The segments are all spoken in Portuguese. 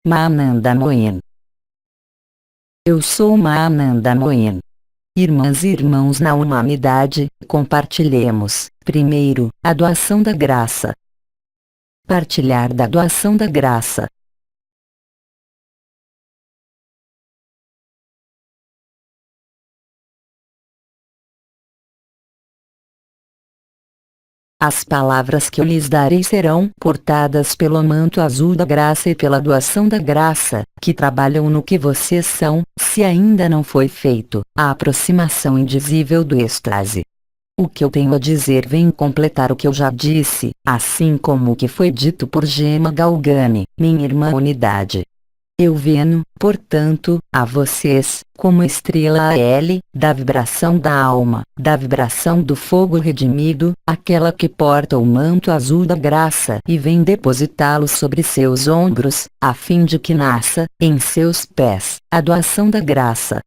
Mahananda Mohin. Eu sou Mahananda Mohin. Irmãs e irmãos na humanidade, compartilhemos, primeiro, a doação da graça. Partilhar da doação da graça. As palavras que eu lhes darei serão portadas pelo manto azul da graça e pela doação da graça, que trabalham no que vocês são, se ainda não foi feito, a aproximação indizível do êxtase. O que eu tenho a dizer vem completar o que eu já disse, assim como o que foi dito por Gema Galgani, minha irmã unidade. Eu venho, portanto, a vocês, como estrela AL, da vibração da alma, da vibração do fogo redimido, aquela que porta o manto azul da graça e vem depositá-lo sobre seus ombros, a fim de que nasça, em seus pés, a doação da graça.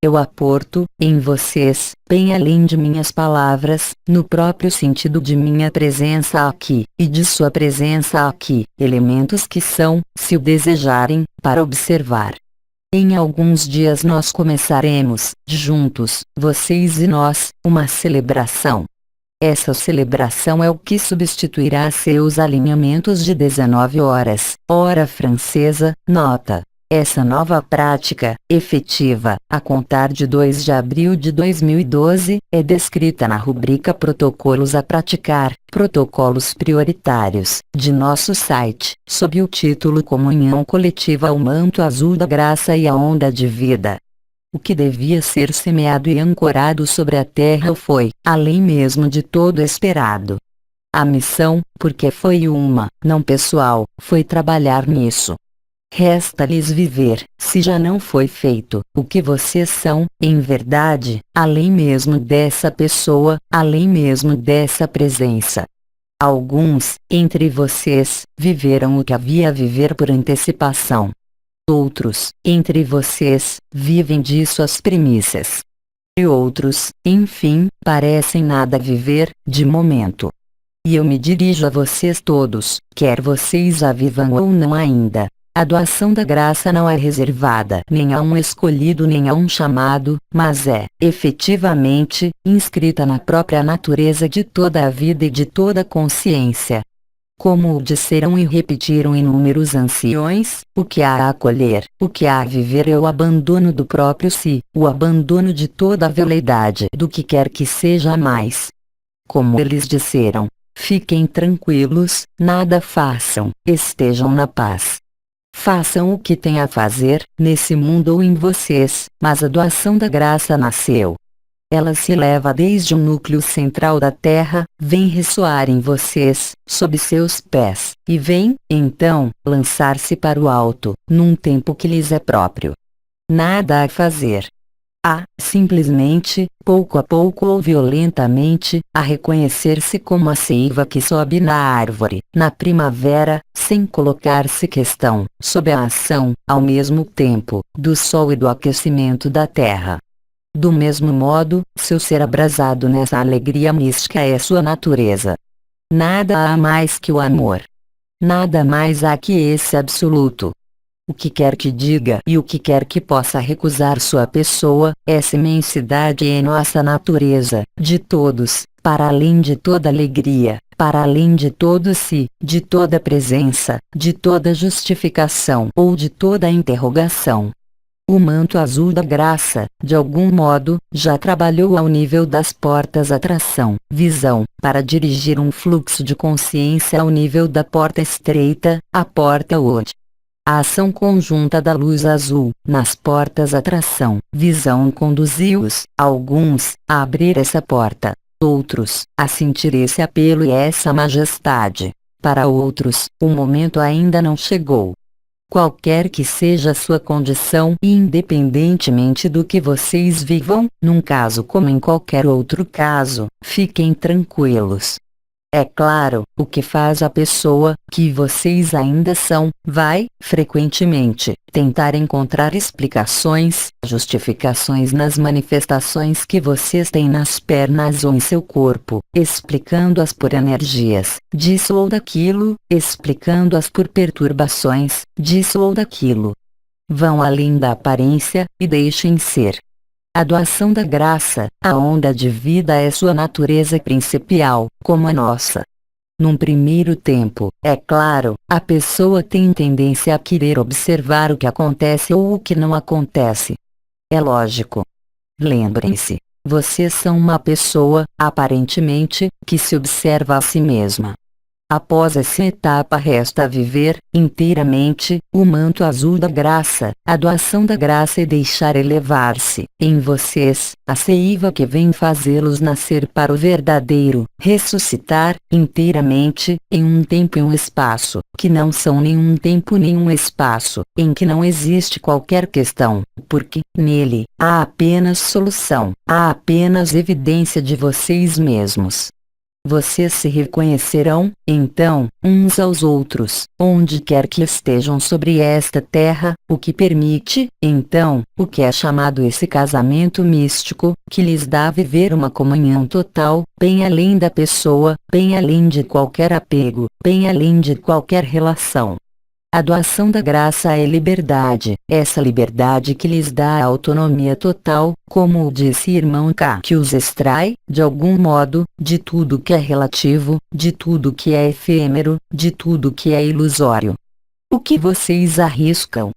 Eu aporto, em vocês, bem além de minhas palavras, no próprio sentido de minha presença aqui, e de sua presença aqui, elementos que são, se o desejarem, para observar. Em alguns dias nós começaremos, juntos, vocês e nós, uma celebração. Essa celebração é o que substituirá seus alinhamentos de 19 horas, hora francesa, nota. Essa nova prática, efetiva, a contar de 2 de abril de 2012, é descrita na rubrica Protocolos a Praticar, Protocolos Prioritários, de nosso site, sob o título Comunhão Coletiva ao Manto Azul da Graça e a Onda de Vida. O que devia ser semeado e ancorado sobre a terra foi, além mesmo de todo esperado. A missão, porque foi uma, não pessoal, foi trabalhar nisso. Resta-lhes viver, se já não foi feito, o que vocês são, em verdade, além mesmo dessa pessoa, além mesmo dessa presença. Alguns, entre vocês, viveram o que havia a viver por antecipação. Outros, entre vocês, vivem disso as primícias. E outros, enfim, parecem nada viver, de momento. E eu me dirijo a vocês todos, quer vocês a vivam ou não ainda. A doação da graça não é reservada nem a um escolhido nem a um chamado, mas é, efetivamente, inscrita na própria natureza de toda a vida e de toda a consciência. Como o disseram e repetiram inúmeros anciões, o que há a acolher, o que há a viver é o abandono do próprio si, o abandono de toda a veleidade do que quer que seja mais. Como eles disseram, fiquem tranquilos, nada façam, estejam na paz. Façam o que têm a fazer, nesse mundo ou em vocês, mas a doação da graça nasceu. Ela se eleva desde o núcleo central da Terra, vem ressoar em vocês, sob seus pés, e vem, então, lançar-se para o alto, num tempo que lhes é próprio. Nada a fazer. Há, simplesmente, pouco a pouco ou violentamente, a reconhecer-se como a seiva que sobe na árvore, na primavera, sem colocar-se questão, sob a ação, ao mesmo tempo, do sol e do aquecimento da terra. Do mesmo modo, seu ser abrasado nessa alegria mística é sua natureza. Nada há mais que o amor. Nada mais há que esse absoluto. O que quer que diga e o que quer que possa recusar sua pessoa, essa imensidade é nossa natureza, de todos, para além de toda alegria, para além de todo si, de toda presença, de toda justificação ou de toda interrogação. O manto azul da graça, de algum modo, já trabalhou ao nível das portas atração, visão, para dirigir um fluxo de consciência ao nível da porta estreita, a porta OD. A ação conjunta da luz azul, nas portas atração, visão conduziu-os, alguns, a abrir essa porta, outros, a sentir esse apelo e essa majestade. Para outros, o momento ainda não chegou. Qualquer que seja a sua condição e independentemente do que vocês vivam, num caso como em qualquer outro caso, fiquem tranquilos. É claro, o que faz a pessoa, que vocês ainda são, vai, frequentemente, tentar encontrar explicações, justificações nas manifestações que vocês têm nas pernas ou em seu corpo, explicando-as por energias, disso ou daquilo, explicando-as por perturbações, disso ou daquilo. Vão além da aparência, e deixem ser. A doação da graça, a onda de vida é sua natureza principal, como a nossa. Num primeiro tempo, é claro, a pessoa tem tendência a querer observar o que acontece ou o que não acontece. É lógico. Lembrem-se, vocês são uma pessoa, aparentemente, que se observa a si mesma. Após essa etapa resta viver, inteiramente, o manto azul da graça, a doação da graça e deixar elevar-se, em vocês, a seiva que vem fazê-los nascer para o verdadeiro, ressuscitar, inteiramente, em um tempo e um espaço, que não são nenhum tempo nem um espaço, em que não existe qualquer questão, porque, nele, há apenas solução, há apenas evidência de vocês mesmos. Vocês se reconhecerão, então, uns aos outros, onde quer que estejam sobre esta terra, o que permite, então, o que é chamado esse casamento místico, que lhes dá viver uma comunhão total, bem além da pessoa, bem além de qualquer apego, bem além de qualquer relação. A doação da graça é liberdade, essa liberdade que lhes dá a autonomia total, como o disse irmão K, que os extrai, de algum modo, de tudo que é relativo, de tudo que é efêmero, de tudo que é ilusório. O que vocês arriscam?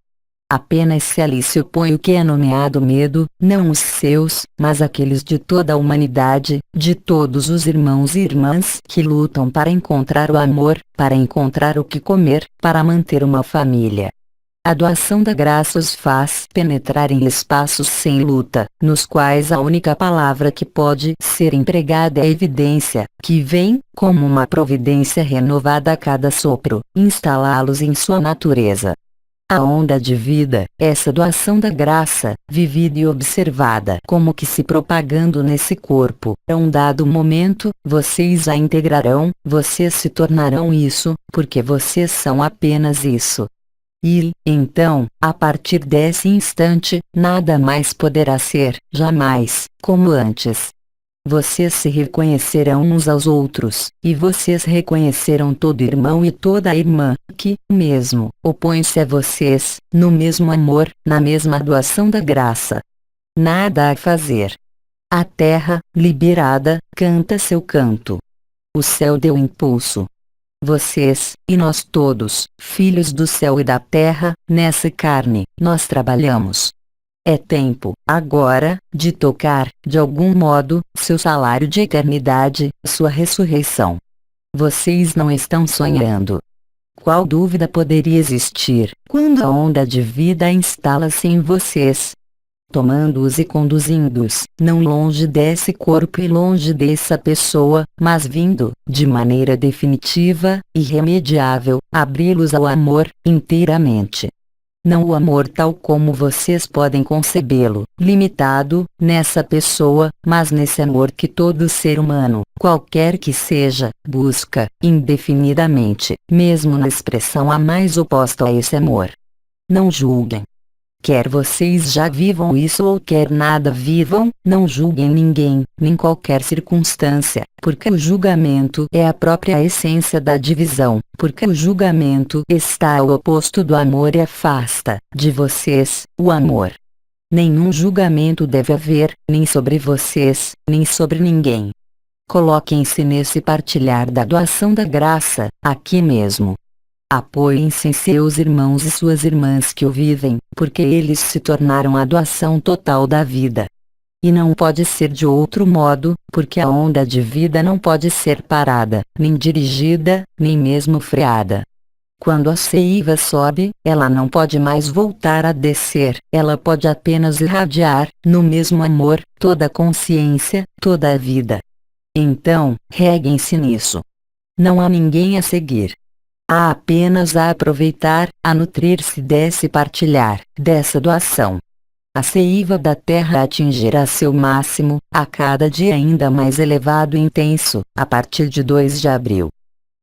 Apenas se ali se opõe o que é nomeado medo, não os seus, mas aqueles de toda a humanidade, de todos os irmãos e irmãs que lutam para encontrar o amor, para encontrar o que comer, para manter uma família. A doação da graça os faz penetrar em espaços sem luta, nos quais a única palavra que pode ser empregada é evidência, que vem, como uma providência renovada a cada sopro, instalá-los em sua natureza. A onda de vida, essa doação da graça, vivida e observada como que se propagando nesse corpo, a um dado momento, vocês a integrarão, vocês se tornarão isso, porque vocês são apenas isso. E, então, a partir desse instante, nada mais poderá ser, jamais, como antes. Vocês se reconhecerão uns aos outros, e vocês reconhecerão todo irmão e toda irmã, que, mesmo, opõe-se a vocês, no mesmo amor, na mesma doação da graça. Nada a fazer. A terra, liberada, canta seu canto. O céu deu impulso. Vocês, e nós todos, filhos do céu e da terra, nessa carne, nós trabalhamos. É tempo, agora, de tocar, de algum modo, seu salário de eternidade, sua ressurreição. Vocês não estão sonhando. Qual dúvida poderia existir, quando a onda de vida instala-se em vocês? Tomando-os e conduzindo-os, não longe desse corpo e longe dessa pessoa, mas vindo, de maneira definitiva, irremediável, abri-los ao amor, inteiramente. Não o amor tal como vocês podem concebê-lo, limitado, nessa pessoa, mas nesse amor que todo ser humano, qualquer que seja, busca, indefinidamente, mesmo na expressão a mais oposta a esse amor. Não julguem. Quer vocês já vivam isso ou quer nada vivam, não julguem ninguém, nem qualquer circunstância, porque o julgamento é a própria essência da divisão, porque o julgamento está ao oposto do amor e afasta, de vocês, o amor. Nenhum julgamento deve haver, nem sobre vocês, nem sobre ninguém. Coloquem-se nesse partilhar da doação da graça, aqui mesmo. Apoiem-se em seus irmãos e suas irmãs que o vivem, porque eles se tornaram a doação total da vida. E não pode ser de outro modo, porque a onda de vida não pode ser parada, nem dirigida, nem mesmo freada. Quando a seiva sobe, ela não pode mais voltar a descer, ela pode apenas irradiar, no mesmo amor, toda a consciência, toda a vida. Então, reguem-se nisso. Não há ninguém a seguir. Há apenas a aproveitar, a nutrir-se desse partilhar, dessa doação. A seiva da terra atingirá seu máximo, a cada dia ainda mais elevado e intenso, a partir de 2 de abril.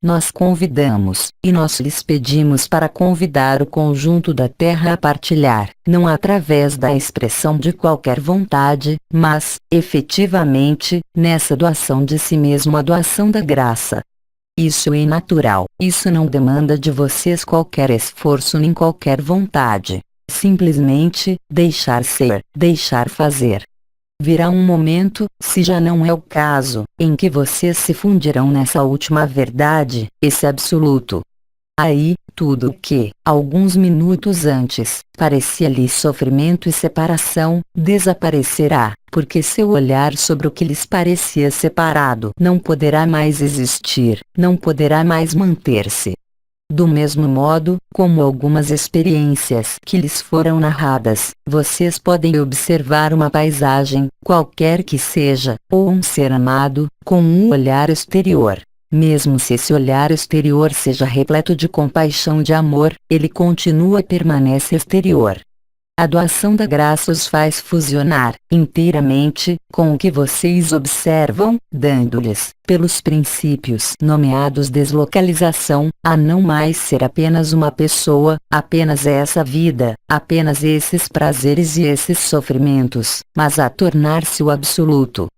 Nós convidamos, e nós lhes pedimos para convidar o conjunto da terra a partilhar, não através da expressão de qualquer vontade, mas, efetivamente, nessa doação de si mesmo, a doação da graça. Isso é natural, isso não demanda de vocês qualquer esforço nem qualquer vontade. Simplesmente, deixar ser, deixar fazer. Virá um momento, se já não é o caso, em que vocês se fundirão nessa última verdade, esse absoluto. Aí, tudo o que, alguns minutos antes, parecia-lhes sofrimento e separação, desaparecerá, porque seu olhar sobre o que lhes parecia separado não poderá mais existir, não poderá mais manter-se. Do mesmo modo, como algumas experiências que lhes foram narradas, vocês podem observar uma paisagem, qualquer que seja, ou um ser amado, com um olhar exterior. Mesmo se esse olhar exterior seja repleto de compaixão e de amor, ele permanece exterior. A doação da graça os faz fusionar, inteiramente, com o que vocês observam, dando-lhes, pelos princípios nomeados deslocalização, a não mais ser apenas uma pessoa, apenas essa vida, apenas esses prazeres e esses sofrimentos, mas a tornar-se o absoluto.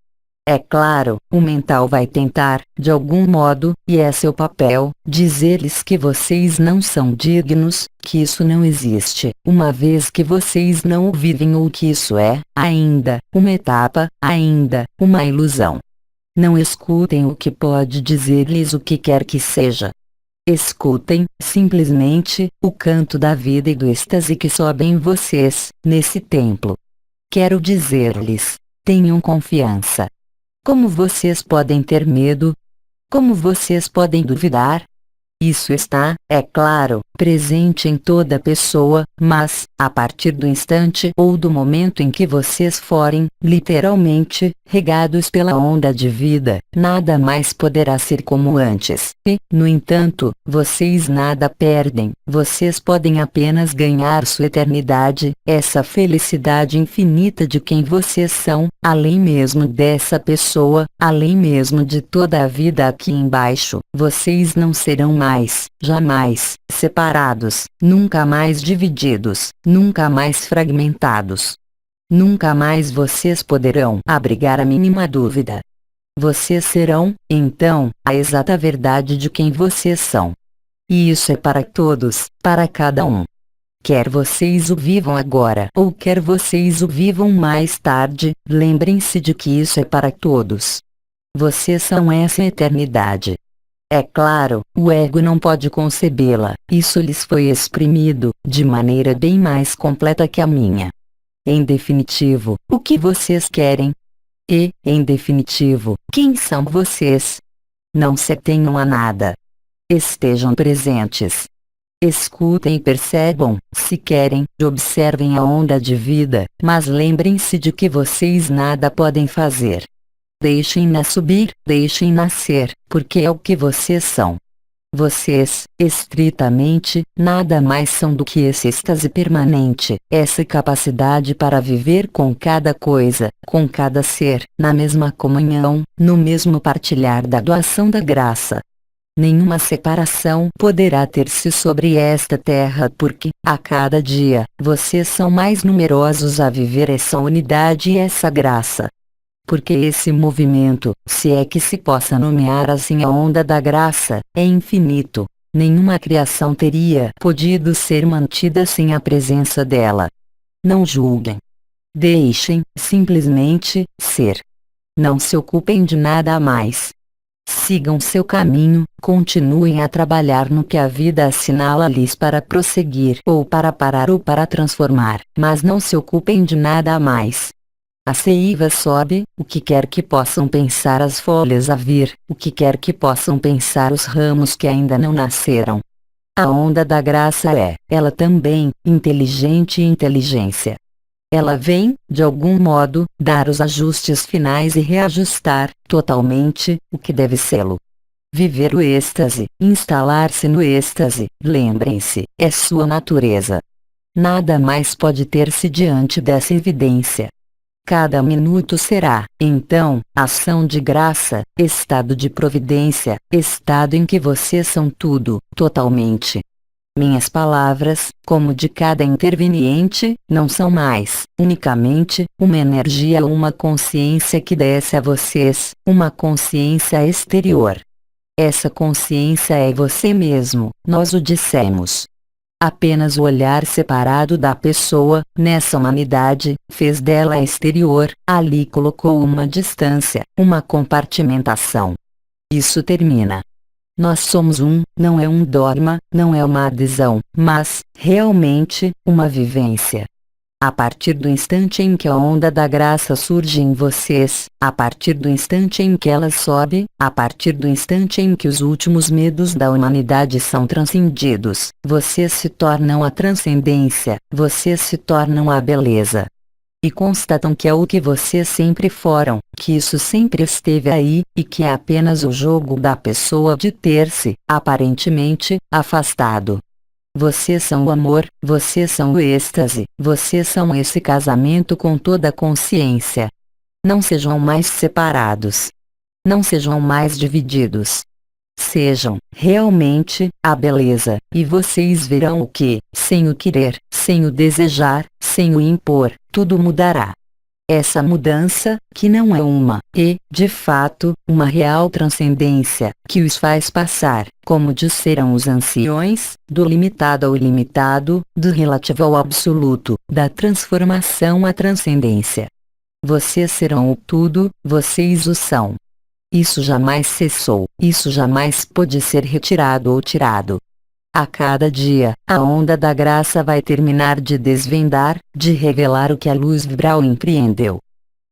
É claro, o mental vai tentar, de algum modo, e é seu papel, dizer-lhes que vocês não são dignos, que isso não existe, uma vez que vocês não o vivem ou que isso é, ainda, uma etapa, ainda, uma ilusão. Não escutem o que pode dizer-lhes o que quer que seja. Escutem, simplesmente, o canto da vida e do êxtase que sobe em vocês, nesse templo. Quero dizer-lhes, tenham confiança. Como vocês podem ter medo? Como vocês podem duvidar? Isso está, é claro, presente em toda pessoa, mas, a partir do instante ou do momento em que vocês forem, literalmente, regados pela onda de vida, nada mais poderá ser como antes. E, no entanto, vocês nada perdem, vocês podem apenas ganhar sua eternidade, essa felicidade infinita de quem vocês são, além mesmo dessa pessoa, além mesmo de toda a vida aqui embaixo, vocês não serão mais, jamais, separados, nunca mais divididos, nunca mais fragmentados. Nunca mais vocês poderão abrigar a mínima dúvida. Vocês serão, então, a exata verdade de quem vocês são. E isso é para todos, para cada um. Quer vocês o vivam agora ou quer vocês o vivam mais tarde, lembrem-se de que isso é para todos. Vocês são essa eternidade. É claro, o ego não pode concebê-la, isso lhes foi exprimido, de maneira bem mais completa que a minha. Em definitivo, o que vocês querem? E, em definitivo, quem são vocês? Não se atenham a nada. Estejam presentes. Escutem e percebam, se querem, observem a onda de vida, mas lembrem-se de que vocês nada podem fazer. Deixem-na subir, deixem-na ser, porque é o que vocês são. Vocês, estritamente, nada mais são do que esse êxtase permanente, essa capacidade para viver com cada coisa, com cada ser, na mesma comunhão, no mesmo partilhar da doação da graça. Nenhuma separação poderá ter-se sobre esta terra porque, a cada dia, vocês são mais numerosos a viver essa unidade e essa graça. Porque esse movimento, se é que se possa nomear assim a onda da graça, é infinito. Nenhuma criação teria podido ser mantida sem a presença dela. Não julguem. Deixem, simplesmente, ser. Não se ocupem de nada a mais. Sigam seu caminho, continuem a trabalhar no que a vida assinala-lhes para prosseguir ou para parar ou para transformar, mas não se ocupem de nada a mais. A seiva sobe, o que quer que possam pensar as folhas a vir, o que quer que possam pensar os ramos que ainda não nasceram. A onda da graça é, ela também, inteligente e inteligência. Ela vem, de algum modo, dar os ajustes finais e reajustar, totalmente, o que deve sê-lo. Viver o êxtase, instalar-se no êxtase, lembrem-se, é sua natureza. Nada mais pode ter-se diante dessa evidência. Cada minuto será, então, ação de graça, estado de providência, estado em que vocês são tudo, totalmente. Minhas palavras, como de cada interveniente, não são mais, unicamente, uma energia ou uma consciência que desce a vocês, uma consciência exterior. Essa consciência é você mesmo, nós o dissemos. Apenas o olhar separado da pessoa, nessa humanidade, fez dela exterior, ali colocou uma distância, uma compartimentação. Isso termina. Nós somos não é um dogma, não é uma adesão, mas, realmente, uma vivência. A partir do instante em que a onda da graça surge em vocês, a partir do instante em que ela sobe, a partir do instante em que os últimos medos da humanidade são transcendidos, vocês se tornam a transcendência, vocês se tornam a beleza. E constatam que é o que vocês sempre foram, que isso sempre esteve aí, e que é apenas o jogo da pessoa de ter-se, aparentemente, afastado. Vocês são o amor, vocês são o êxtase, vocês são esse casamento com toda a consciência. Não sejam mais separados. Não sejam mais divididos. Sejam, realmente, a beleza, e vocês verão o que, sem o querer, sem o desejar, sem o impor, tudo mudará. Essa mudança, que não é de fato, uma real transcendência, que os faz passar, como disseram os anciões, do limitado ao ilimitado, do relativo ao absoluto, da transformação à transcendência. Vocês serão o tudo, vocês o são. Isso jamais cessou, isso jamais pôde ser retirado ou tirado. A cada dia, a onda da graça vai terminar de desvendar, de revelar o que a luz vibral empreendeu.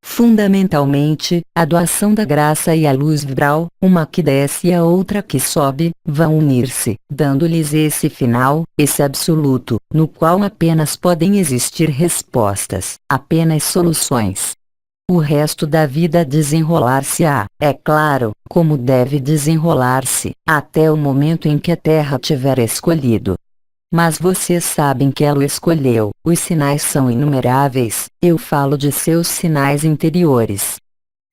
Fundamentalmente, a doação da graça e a luz vibral, uma que desce e a outra que sobe, vão unir-se, dando-lhes esse final, esse absoluto, no qual apenas podem existir respostas, apenas soluções. O resto da vida desenrolar-se-á, é claro, como deve desenrolar-se, até o momento em que a Terra tiver escolhido. Mas vocês sabem que ela o escolheu, os sinais são inumeráveis, eu falo de seus sinais interiores.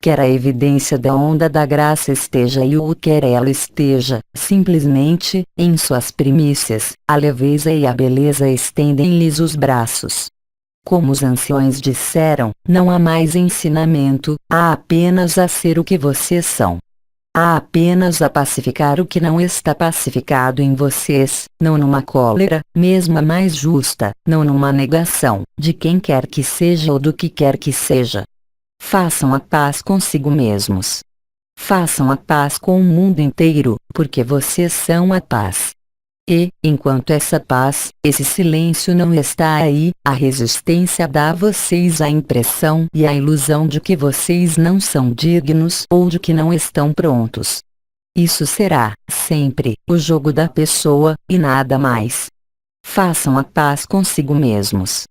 Quer a evidência da onda da graça esteja aí ou quer ela esteja, simplesmente, em suas primícias, a leveza e a beleza estendem-lhes os braços. Como os anciões disseram, não há mais ensinamento, há apenas a ser o que vocês são. Há apenas a pacificar o que não está pacificado em vocês, não numa cólera, mesmo a mais justa, não numa negação, de quem quer que seja ou do que quer que seja. Façam a paz consigo mesmos. Façam a paz com o mundo inteiro, porque vocês são a paz. E, enquanto essa paz, esse silêncio não está aí, a resistência dá a vocês a impressão e a ilusão de que vocês não são dignos ou de que não estão prontos. Isso será, sempre, o jogo da pessoa, e nada mais. Façam a paz consigo mesmos.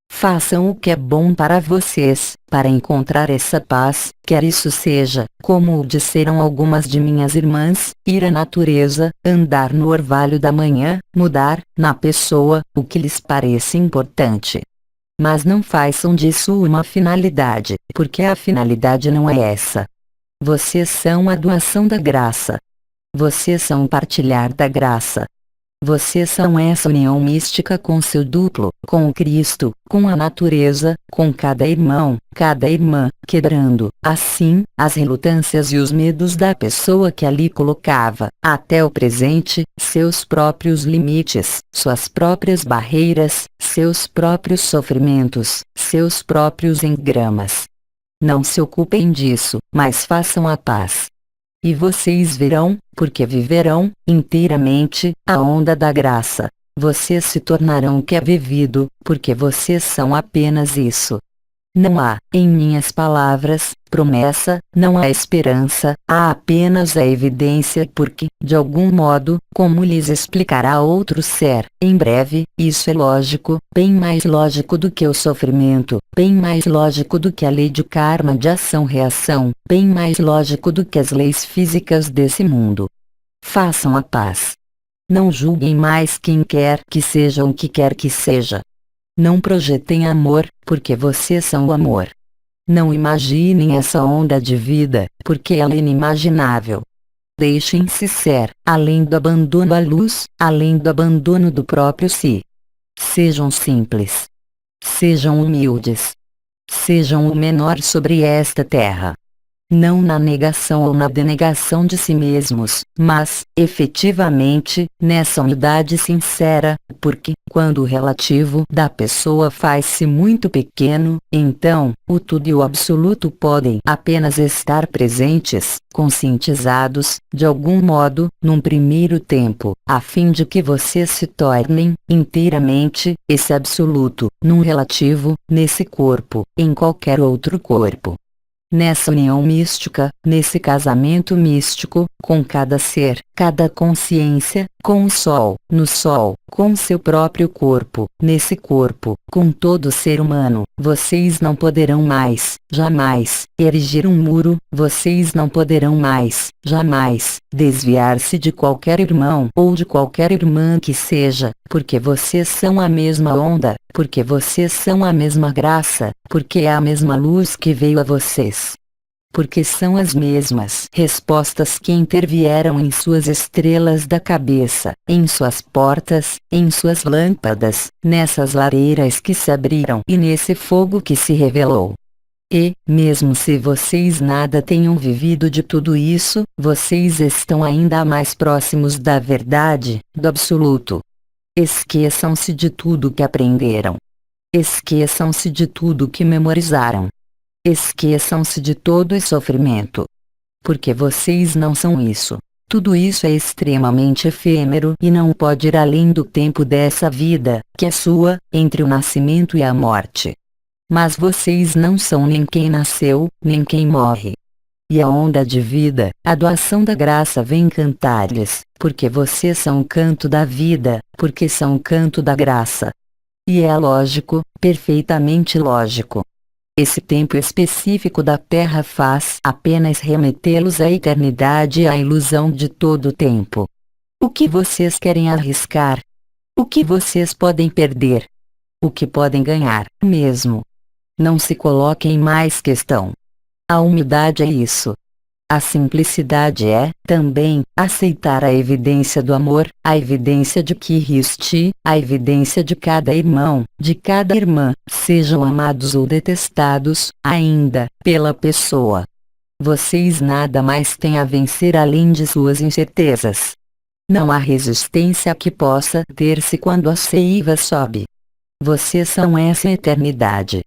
Façam o que é bom para vocês, para encontrar essa paz, quer isso seja, como o disseram algumas de minhas irmãs, ir à natureza, andar no orvalho da manhã, mudar, na pessoa, o que lhes pareça importante. Mas não façam disso uma finalidade, porque a finalidade não é essa. Vocês são a doação da graça. Vocês são o partilhar da graça. Vocês são essa união mística com seu duplo, com o Cristo, com a natureza, com cada irmão, cada irmã, quebrando, assim, as relutâncias e os medos da pessoa que ali colocava, até o presente, seus próprios limites, suas próprias barreiras, seus próprios sofrimentos, seus próprios engramas. Não se ocupem disso, mas façam a paz. E vocês verão, porque viverão, inteiramente, a onda da graça. Vocês se tornarão o que é vivido, porque vocês são apenas isso. Não há, em minhas palavras, promessa, não há esperança, há apenas a evidência porque, de algum modo, como lhes explicará outro ser, em breve, isso é lógico, bem mais lógico do que o sofrimento, bem mais lógico do que a lei de karma de ação-reação, bem mais lógico do que as leis físicas desse mundo. Façam a paz. Não julguem mais quem quer que seja o que quer que seja. Não projetem amor, porque vocês são o amor. Não imaginem essa onda de vida, porque ela é inimaginável. Deixem-se ser, além do abandono à luz, além do abandono do próprio si. Sejam simples. Sejam humildes. Sejam o menor sobre esta terra. Não na negação ou na denegação de si mesmos, mas, efetivamente, nessa humildade sincera, porque, quando o relativo da pessoa faz-se muito pequeno, então, o tudo e o absoluto podem apenas estar presentes, conscientizados, de algum modo, num primeiro tempo, a fim de que vocês se tornem, inteiramente, esse absoluto, num relativo, nesse corpo, em qualquer outro corpo. Nessa união mística, nesse casamento místico, com cada ser, cada consciência, com o Sol, no Sol, com seu próprio corpo, nesse corpo, com todo ser humano, vocês não poderão mais, jamais, erigir um muro, vocês não poderão mais, jamais, desviar-se de qualquer irmão ou de qualquer irmã que seja, porque vocês são a mesma onda, porque vocês são a mesma graça, porque é a mesma luz que veio a vocês. Porque são as mesmas respostas que intervieram em suas estrelas da cabeça, em suas portas, em suas lâmpadas, nessas lareiras que se abriram e nesse fogo que se revelou. E, mesmo se vocês nada tenham vivido de tudo isso, vocês estão ainda mais próximos da verdade, do absoluto. Esqueçam-se de tudo que aprenderam. Esqueçam-se de tudo que memorizaram. Esqueçam-se de todo esse sofrimento. Porque vocês não são isso. Tudo isso é extremamente efêmero e não pode ir além do tempo dessa vida, que é sua, entre o nascimento e a morte. Mas vocês não são nem quem nasceu, nem quem morre. E a onda de vida, a doação da graça vem cantar-lhes, porque vocês são o canto da vida, porque são o canto da graça. E é lógico, perfeitamente lógico. Esse tempo específico da Terra faz apenas remetê-los à eternidade e à ilusão de todo o tempo. O que vocês querem arriscar? O que vocês podem perder? O que podem ganhar, mesmo? Não se coloquem mais questão. A humildade é isso. A simplicidade é, também, aceitar a evidência do amor, a evidência de que existe, a evidência de cada irmão, de cada irmã, sejam amados ou detestados, ainda, pela pessoa. Vocês nada mais têm a vencer além de suas incertezas. Não há resistência que possa ter-se quando a seiva sobe. Vocês são essa eternidade.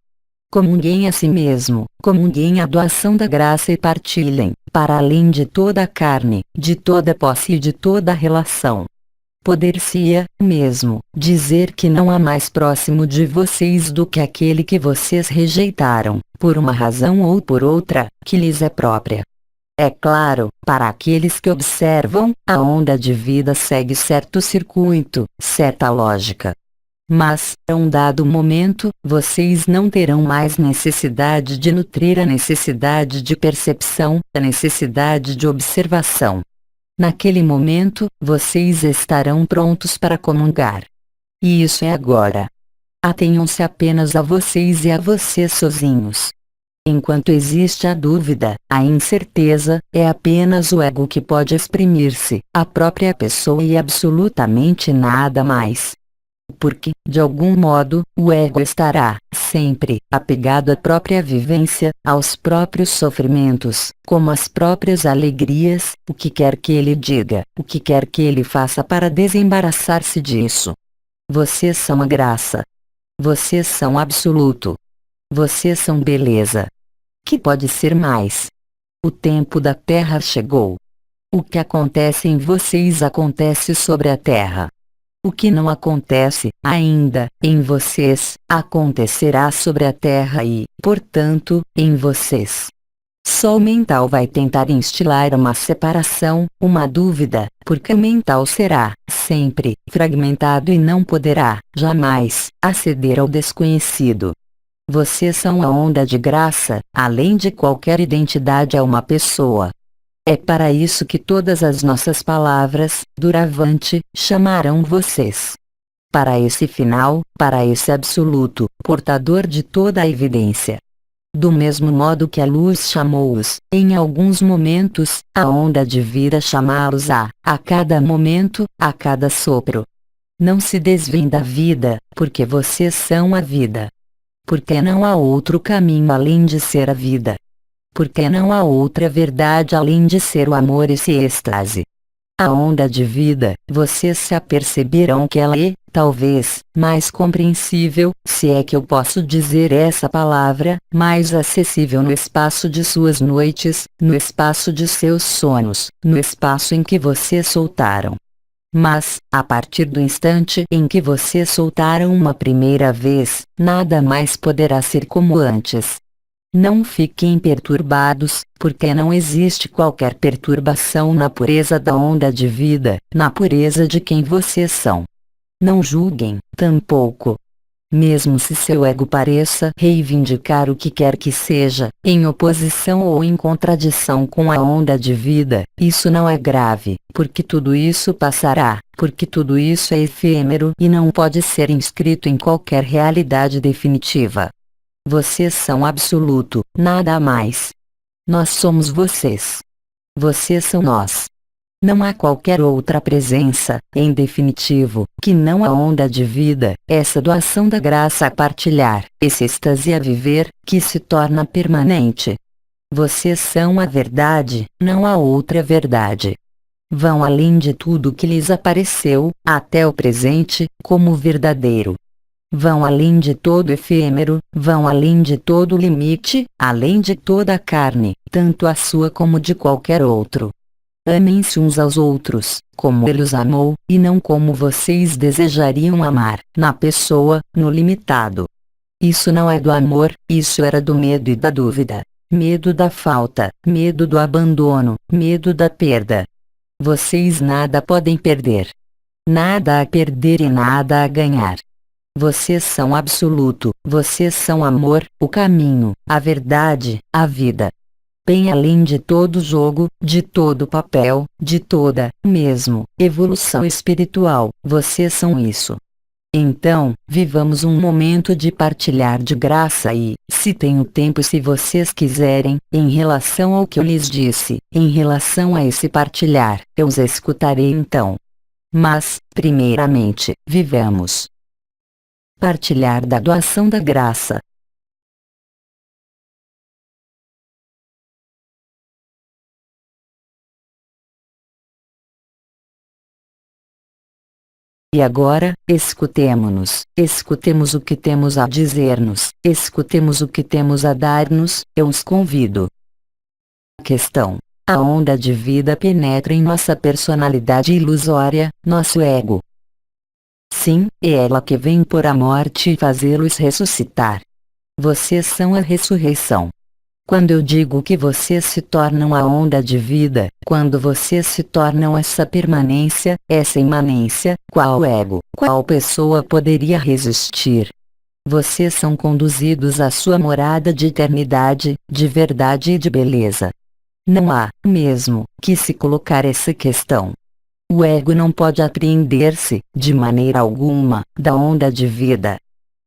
Comunguem a si mesmo, comunguem a doação da graça e partilhem, para além de toda a carne, de toda a posse e de toda a relação. Poder-se-ia, mesmo, dizer que não há mais próximo de vocês do que aquele que vocês rejeitaram, por uma razão ou por outra, que lhes é própria. É claro, para aqueles que observam, a onda de vida segue certo circuito, certa lógica. Mas, a um dado momento, vocês não terão mais necessidade de nutrir a necessidade de percepção, a necessidade de observação. Naquele momento, vocês estarão prontos para comungar. E isso é agora. Atenham-se apenas a vocês e a vocês sozinhos. Enquanto existe a dúvida, a incerteza, é apenas o ego que pode exprimir-se, a própria pessoa e absolutamente nada mais. Porque, de algum modo, o ego estará, sempre, apegado à própria vivência, aos próprios sofrimentos, como às próprias alegrias, o que quer que ele diga, o que quer que ele faça para desembaraçar-se disso. Vocês são a graça. Vocês são absoluto. Vocês são beleza. Que pode ser mais? O tempo da Terra chegou. O que acontece em vocês acontece sobre a Terra. O que não acontece, ainda, em vocês, acontecerá sobre a Terra e, portanto, em vocês. Só o mental vai tentar instilar uma separação, uma dúvida, porque o mental será, sempre, fragmentado e não poderá, jamais, aceder ao desconhecido. Vocês são a onda de graça, além de qualquer identidade a uma pessoa. É para isso que todas as nossas palavras, doravante, chamarão vocês. para esse final, para esse absoluto, portador de toda a evidência. Do mesmo modo que a luz chamou-os, em alguns momentos, a onda de vida chamá-los a cada momento, a cada sopro. Não se desviem da vida, porque vocês são a vida. Porque não há outro caminho além de ser a vida. Porque não há outra verdade além de ser o amor e esse êxtase. A onda de vida, vocês se aperceberão que ela é, talvez, mais compreensível, se é que eu posso dizer essa palavra, mais acessível no espaço de suas noites, no espaço de seus sonhos, no espaço em que vocês soltaram. Mas, a partir do instante em que vocês soltaram uma primeira vez, nada mais poderá ser como antes. Não fiquem perturbados, porque não existe qualquer perturbação na pureza da onda de vida, na pureza de quem vocês são. Não julguem, tampouco. Mesmo se seu ego pareça reivindicar o que quer que seja, em oposição ou em contradição com a onda de vida, isso não é grave, porque tudo isso passará, porque tudo isso é efêmero e não pode ser inscrito em qualquer realidade definitiva. Vocês são absoluto, nada mais. Nós somos vocês. Vocês são nós. Não há qualquer outra presença, em definitivo, que não a onda de vida, essa doação da graça a partilhar, esse êxtase a viver, que se torna permanente. Vocês são a verdade, não há outra verdade. Vão além de tudo que lhes apareceu, até o presente, como verdadeiro. Vão além de todo efêmero, vão além de todo limite, além de toda a carne, tanto a sua como de qualquer outro. Amem-se uns aos outros, como ele os amou, e não como vocês desejariam amar, na pessoa, no limitado. Isso não é do amor, isso era do medo e da dúvida. Medo da falta, medo do abandono, medo da perda. Vocês nada podem perder. Nada a perder e nada a ganhar. Vocês são absoluto, vocês são amor, o caminho, a verdade, a vida. Bem além de todo jogo, de todo papel, de toda, mesmo, evolução espiritual, vocês são isso. Então, vivamos um momento de partilhar de graça e, se tenho tempo e se vocês quiserem, em relação ao que eu lhes disse, em relação a esse partilhar, eu os escutarei então. Mas, primeiramente, vivemos. Partilhar da doação da graça. E agora, escutemo-nos, escutemos o que temos a dizer-nos, escutemos o que temos a dar-nos, eu os convido. Questão. A onda de vida penetra em nossa personalidade ilusória, nosso ego. Sim, é ela que vem por a morte e fazê-los ressuscitar. Vocês são a ressurreição. Quando eu digo que vocês se tornam a onda de vida, quando vocês se tornam essa permanência, essa imanência, qual ego, qual pessoa poderia resistir? Vocês são conduzidos à sua morada de eternidade, de verdade e de beleza. Não há, mesmo, que se colocar essa questão. O ego não pode apreender-se, de maneira alguma, da onda de vida.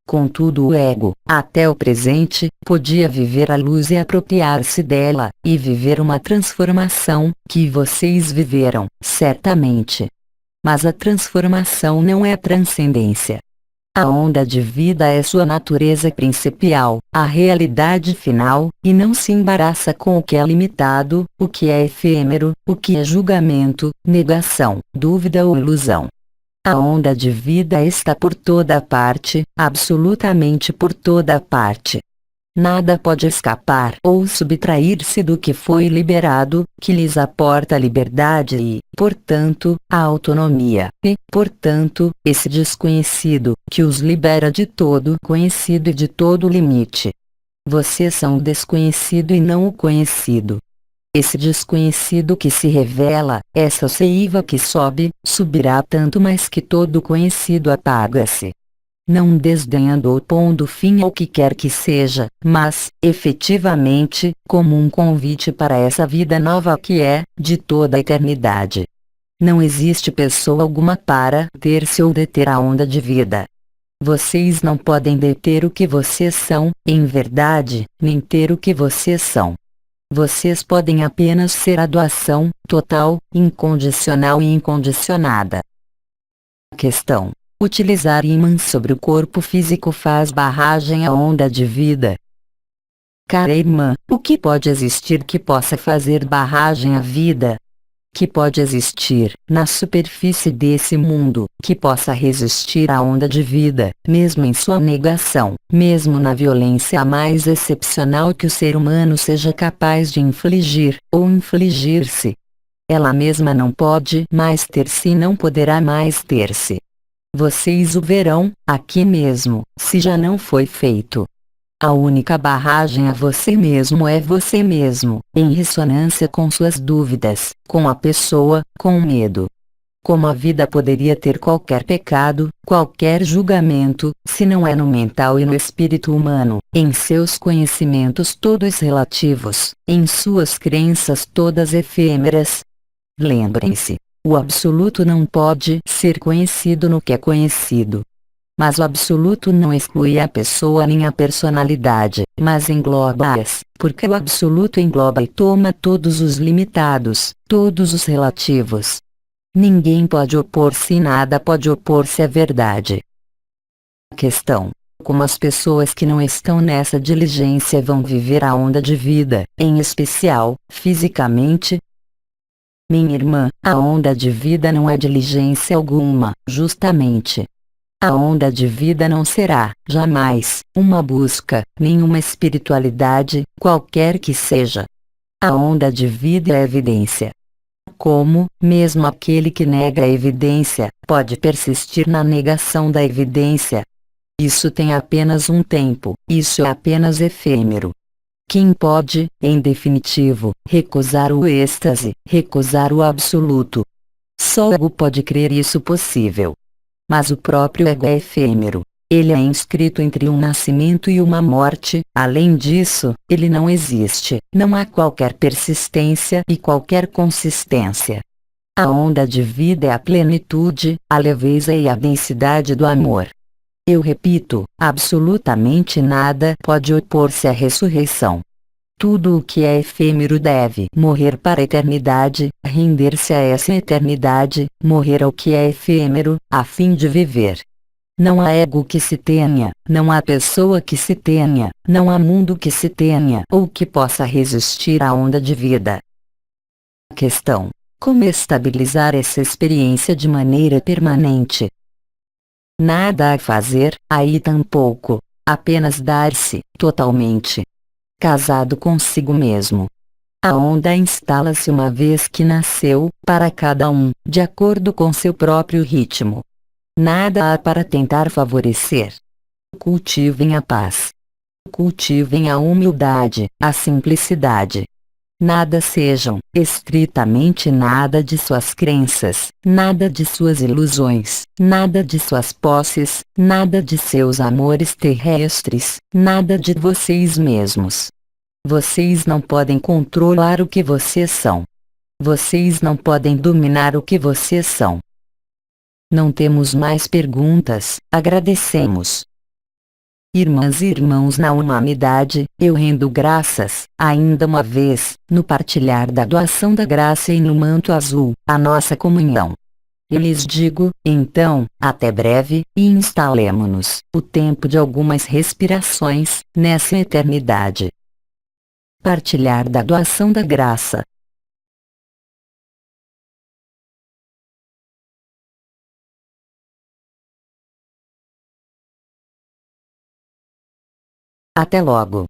Contudo o ego, até o presente, podia viver a luz e apropriar-se dela, e viver uma transformação, que vocês viveram, certamente. Mas a transformação não é a transcendência. A onda de vida é sua natureza principal, a realidade final, e não se embaraça com o que é limitado, o que é efêmero, o que é julgamento, negação, dúvida ou ilusão. A onda de vida está por toda parte, absolutamente por toda parte. Nada pode escapar ou subtrair-se do que foi liberado, que lhes aporta a liberdade e, portanto, a autonomia, e, portanto, esse desconhecido, que os libera de todo conhecido e de todo limite. Vocês são o desconhecido e não o conhecido. Esse desconhecido que se revela, essa seiva que sobe, subirá tanto mais que todo conhecido apaga-se. Não desdenhando ou pondo fim ao que quer que seja, mas, efetivamente, como um convite para essa vida nova que é, de toda a eternidade. Não existe pessoa alguma para ter-se ou deter a onda de vida. Vocês não podem deter o que vocês são, em verdade, nem ter o que vocês são. Vocês podem apenas ser a doação, total, incondicional e incondicionada. Questão: utilizar ímãs sobre o corpo físico faz barragem à onda de vida? Cara irmã, o que pode existir que possa fazer barragem à vida? Que pode existir, na superfície desse mundo, que possa resistir à onda de vida, mesmo em sua negação, mesmo na violência a mais excepcional que o ser humano seja capaz de infligir, ou infligir-se? Ela mesma não pode mais ter-se e não poderá mais ter-se. Vocês o verão, aqui mesmo, se já não foi feito. A única barragem a você mesmo é você mesmo, em ressonância com suas dúvidas, com a pessoa, com o medo. Como a vida poderia ter qualquer pecado, qualquer julgamento, se não é no mental e no espírito humano, em seus conhecimentos todos relativos, em suas crenças todas efêmeras? Lembrem-se, o absoluto não pode ser conhecido no que é conhecido. Mas o absoluto não exclui a pessoa nem a personalidade, mas engloba-as, porque o absoluto engloba e toma todos os limitados, todos os relativos. Ninguém pode opor-se e nada pode opor-se à verdade. Questão: como as pessoas que não estão nessa diligência vão viver a onda de vida, em especial, fisicamente? Minha irmã, a onda de vida não é diligência alguma, justamente. A onda de vida não será, jamais, uma busca, nenhuma espiritualidade, qualquer que seja. A onda de vida é evidência. Como, mesmo aquele que nega a evidência, pode persistir na negação da evidência? Isso tem apenas um tempo, isso é apenas efêmero. Quem pode, em definitivo, recusar o êxtase, recusar o absoluto? Só o ego pode crer isso possível. Mas o próprio ego é efêmero. Ele é inscrito entre um nascimento e uma morte, além disso, ele não existe, não há qualquer persistência e qualquer consistência. A onda de vida é a plenitude, a leveza e a densidade do amor. Eu repito, absolutamente nada pode opor-se à ressurreição. Tudo o que é efêmero deve morrer para a eternidade, render-se a essa eternidade, morrer ao que é efêmero, a fim de viver. Não há ego que se tenha, não há pessoa que se tenha, não há mundo que se tenha ou que possa resistir à onda de vida. Questão: como estabilizar essa experiência de maneira permanente? Nada a fazer, aí tampouco. Apenas dar-se, totalmente. Casado consigo mesmo. A onda instala-se uma vez que nasceu, para cada um, de acordo com seu próprio ritmo. Nada há para tentar favorecer. Cultivem a paz. Cultivem a humildade, a simplicidade. Nada sejam, estritamente nada de suas crenças, nada de suas ilusões, nada de suas posses, nada de seus amores terrestres, nada de vocês mesmos. Vocês não podem controlar o que vocês são. Vocês não podem dominar o que vocês são. Não temos mais perguntas, agradecemos. Irmãs e irmãos na humanidade, eu rendo graças, ainda uma vez, no partilhar da doação da graça e no manto azul, a nossa comunhão. Eu lhes digo, então, até breve, e instalemo-nos, o tempo de algumas respirações, nessa eternidade. Partilhar da doação da graça. Até logo.